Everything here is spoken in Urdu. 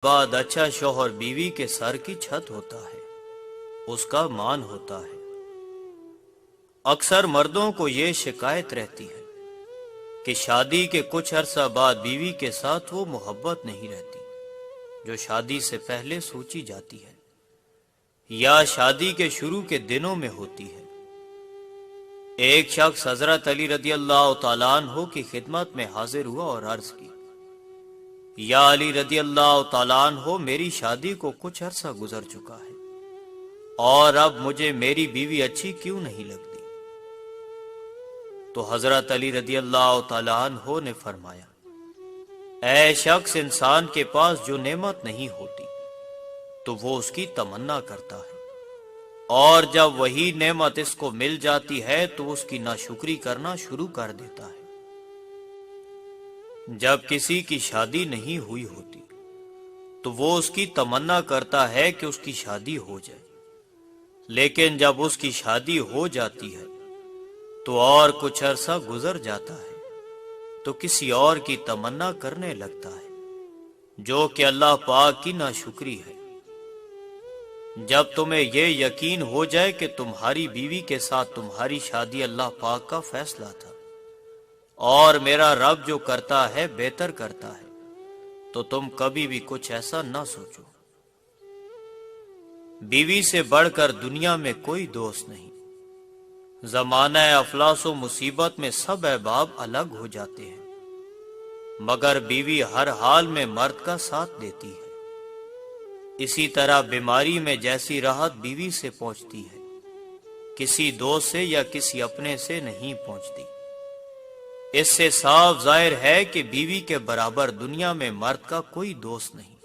بعد اچھا شوہر بیوی کے سر کی چھت ہوتا ہے، اس کا مان ہوتا ہے۔ اکثر مردوں کو یہ شکایت رہتی ہے کہ شادی کے کچھ عرصہ بعد بیوی کے ساتھ وہ محبت نہیں رہتی جو شادی سے پہلے سوچی جاتی ہے یا شادی کے شروع کے دنوں میں ہوتی ہے۔ ایک شخص حضرت علی رضی اللہ تعالیٰ عنہ کی خدمت میں حاضر ہوا اور عرض کی، یا علی رضی اللہ تعالیٰ عنہ، میری شادی کو کچھ عرصہ گزر چکا ہے اور اب مجھے میری بیوی اچھی کیوں نہیں لگتی؟ تو حضرت علی رضی اللہ تعالیٰ عنہ نے فرمایا، اے شخص، انسان کے پاس جو نعمت نہیں ہوتی تو وہ اس کی تمنا کرتا ہے، اور جب وہی نعمت اس کو مل جاتی ہے تو اس کی ناشکری کرنا شروع کر دیتا ہے۔ جب کسی کی شادی نہیں ہوئی ہوتی تو وہ اس کی تمنا کرتا ہے کہ اس کی شادی ہو جائے، لیکن جب اس کی شادی ہو جاتی ہے تو اور کچھ عرصہ گزر جاتا ہے تو کسی اور کی تمنا کرنے لگتا ہے، جو کہ اللہ پاک کی ناشکری ہے۔ جب تمہیں یہ یقین ہو جائے کہ تمہاری بیوی کے ساتھ تمہاری شادی اللہ پاک کا فیصلہ تھا اور میرا رب جو کرتا ہے بہتر کرتا ہے، تو تم کبھی بھی کچھ ایسا نہ سوچو۔ بیوی سے بڑھ کر دنیا میں کوئی دوست نہیں۔ زمانہ افلاس و مصیبت میں سب احباب الگ ہو جاتے ہیں، مگر بیوی ہر حال میں مرد کا ساتھ دیتی ہے۔ اسی طرح بیماری میں جیسی راحت بیوی سے پہنچتی ہے، کسی دوست سے یا کسی اپنے سے نہیں پہنچتی۔ اس سے صاف ظاہر ہے کہ بیوی کے برابر دنیا میں مرد کا کوئی دوست نہیں۔